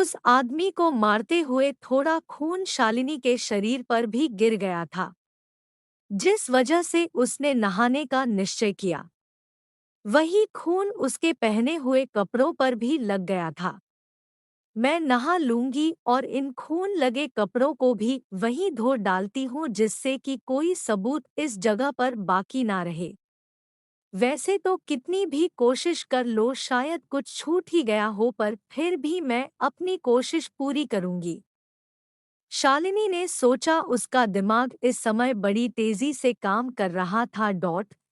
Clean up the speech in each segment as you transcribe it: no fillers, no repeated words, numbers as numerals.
उस आदमी को मारते हुए थोड़ा खून शालिनी के शरीर पर भी गिर गया था, जिस वजह से उसने नहाने का निश्चय किया। वही खून उसके पहने हुए कपड़ों पर भी लग गया था। मैं नहा लूंगी और इन खून लगे कपड़ों को भी वहीं धो डालती हूँ, जिससे कि कोई सबूत इस जगह पर बाकी ना रहे। वैसे तो कितनी भी कोशिश कर लो शायद कुछ छूट ही गया हो, पर फिर भी मैं अपनी कोशिश पूरी करूंगी। शालिनी ने सोचा। उसका दिमाग इस समय बड़ी तेजी से काम कर रहा था।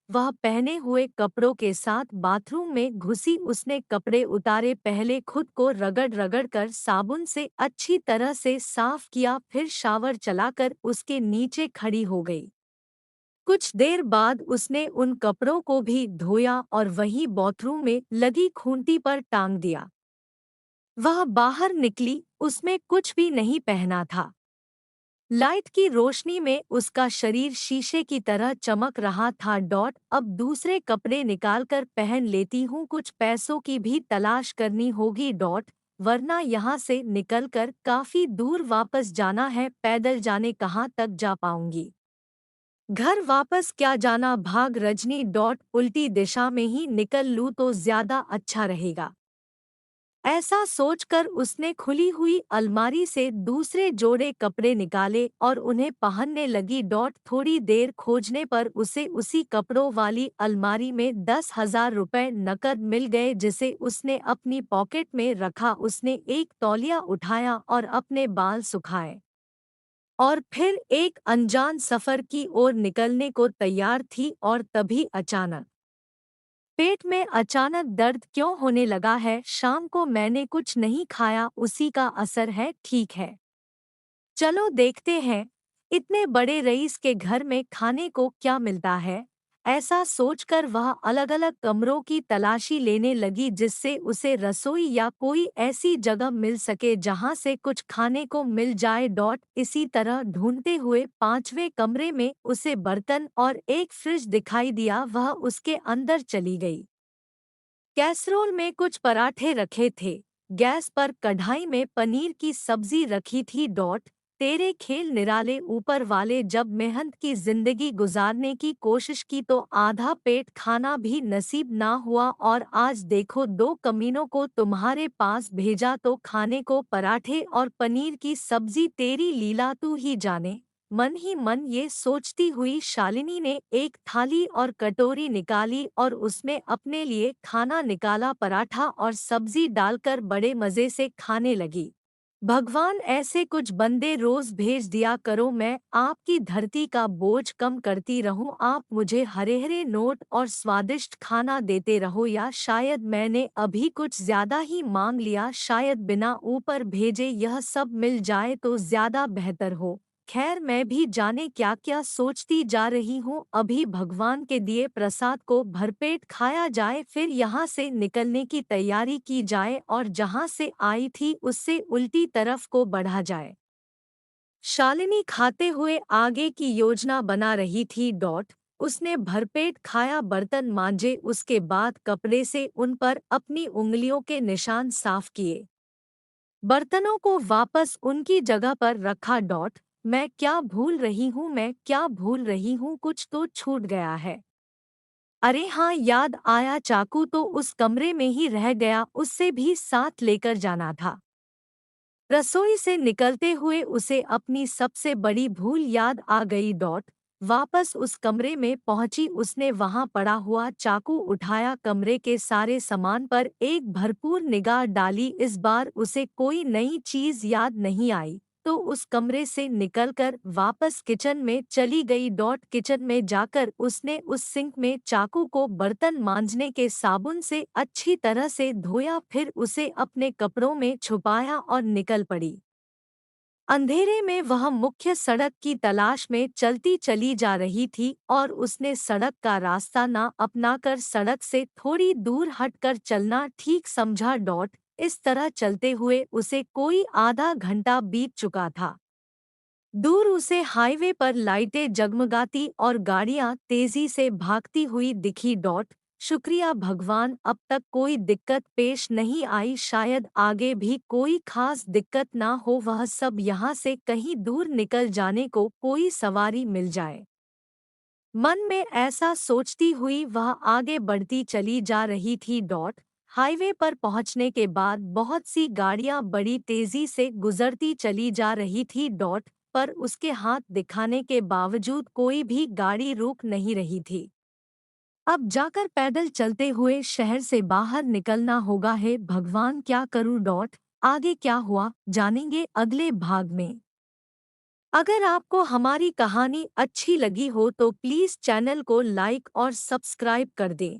वह पहने हुए कपड़ों के साथ बाथरूम में घुसी। उसने कपड़े उतारे, पहले खुद को रगड़ रगड़ कर साबुन से अच्छी तरह से साफ किया, फिर शावर चलाकर उसके नीचे खड़ी हो गई। कुछ देर बाद उसने उन कपड़ों को भी धोया और वहीं बाथरूम में लगी खूंटी पर टांग दिया। वह बाहर निकली, उसमें कुछ भी नहीं पहना था। लाइट की रोशनी में उसका शरीर शीशे की तरह चमक रहा था। अब दूसरे कपड़े निकालकर पहन लेती हूँ, कुछ पैसों की भी तलाश करनी होगी। वरना यहाँ से निकलकर काफी दूर वापस जाना है, पैदल जाने कहाँ तक जा पाऊंगी। घर वापस क्या जाना, भाग रजनी। उल्टी दिशा में ही निकल लूँ तो ज्यादा अच्छा रहेगा। ऐसा सोचकर उसने खुली हुई अलमारी से दूसरे जोड़े कपड़े निकाले और उन्हें पहनने लगी। थोड़ी देर खोजने पर उसे उसी कपड़ों वाली अलमारी में 10,000 रुपये नकद मिल गए, जिसे उसने अपनी पॉकेट में रखा। उसने एक तौलिया उठाया और अपने बाल सुखाए और फिर एक अनजान सफर की ओर निकलने को तैयार थी, और तभी अचानक पेट में अचानक दर्द क्यों होने लगा है। शाम को मैंने कुछ नहीं खाया, उसी का असर है। ठीक है, चलो देखते हैं इतने बड़े रईस के घर में खाने को क्या मिलता है। ऐसा सोचकर वह अलग अलग कमरों की तलाशी लेने लगी, जिससे उसे रसोई या कोई ऐसी जगह मिल सके जहां से कुछ खाने को मिल जाए। इसी तरह ढूंढते हुए 5वें कमरे में उसे बर्तन और एक फ्रिज दिखाई दिया। वह उसके अंदर चली गई। कैसरोल में कुछ पराठे रखे थे। गैस पर कढ़ाई में पनीर की सब्जी रखी थी। तेरे खेल निराले ऊपर वाले, जब मेहनत की जिंदगी गुजारने की कोशिश की तो आधा पेट खाना भी नसीब ना हुआ, और आज देखो दो कमीनों को तुम्हारे पास भेजा तो खाने को पराठे और पनीर की सब्जी। तेरी लीला तू ही जाने। मन ही मन ये सोचती हुई शालिनी ने एक थाली और कटोरी निकाली और उसमें अपने लिए खाना निकाला। पराठा और सब्जी डालकर बड़े मज़े से खाने लगी। भगवान ऐसे कुछ बंदे रोज भेज दिया करो, मैं आपकी धरती का बोझ कम करती रहूं। आप मुझे हरे हरे नोट और स्वादिष्ट खाना देते रहो, या शायद मैंने अभी कुछ ज्यादा ही मांग लिया। शायद बिना ऊपर भेजे यह सब मिल जाए तो ज्यादा बेहतर हो। खैर, मैं भी जाने क्या क्या सोचती जा रही हूँ। अभी भगवान के दिए प्रसाद को भरपेट खाया जाए, फिर यहाँ से निकलने की तैयारी की जाए और जहाँ से आई थी उससे उल्टी तरफ को बढ़ा जाए। शालिनी खाते हुए आगे की योजना बना रही थी। उसने भरपेट खाया, बर्तन मांजे, उसके बाद कपड़े से उन पर अपनी उंगलियों के निशान साफ किए, बर्तनों को वापस उनकी जगह पर रखा। मैं क्या भूल रही हूँ, मैं क्या भूल रही हूँ, कुछ तो छूट गया है। अरे हाँ, याद आया, चाकू तो उस कमरे में ही रह गया, उससे भी साथ लेकर जाना था। रसोई से निकलते हुए उसे अपनी सबसे बड़ी भूल याद आ गई। वापस उस कमरे में पहुंची, उसने वहां पड़ा हुआ चाकू उठाया, कमरे के सारे सामान पर एक भरपूर निगाह डाली। इस बार उसे कोई नई चीज याद नहीं आई, तो उस कमरे से निकलकर वापस किचन में चली गई। किचन में जाकर उसने उस सिंक में चाकू को बर्तन मांजने के साबुन से अच्छी तरह से धोया, फिर उसे अपने कपड़ों में छुपाया और निकल पड़ी। अंधेरे में वह मुख्य सड़क की तलाश में चलती चली जा रही थी, और उसने सड़क का रास्ता ना अपनाकर सड़क से थोड़ी दूर हटकर चलना ठीक समझा। इस तरह चलते हुए उसे कोई आधा घंटा बीत चुका था। दूर उसे हाईवे पर लाइटें जगमगाती और गाड़ियां तेजी से भागती हुई दिखी। शुक्रिया भगवान, अब तक कोई दिक्कत पेश नहीं आई, शायद आगे भी कोई खास दिक्कत ना हो, वह सब यहाँ से कहीं दूर निकल जाने को कोई सवारी मिल जाए। मन में ऐसा सोचती हुई वह आगे बढ़ती चली जा रही थी। हाईवे पर पहुंचने के बाद बहुत सी गाड़ियां बड़ी तेजी से गुजरती चली जा रही थी। पर उसके हाथ दिखाने के बावजूद कोई भी गाड़ी रुक नहीं रही थी। अब जाकर पैदल चलते हुए शहर से बाहर निकलना होगा। है भगवान, क्या करूं? आगे क्या हुआ जानेंगे अगले भाग में। अगर आपको हमारी कहानी अच्छी लगी हो तो प्लीज़ चैनल को लाइक और सब्सक्राइब कर दें।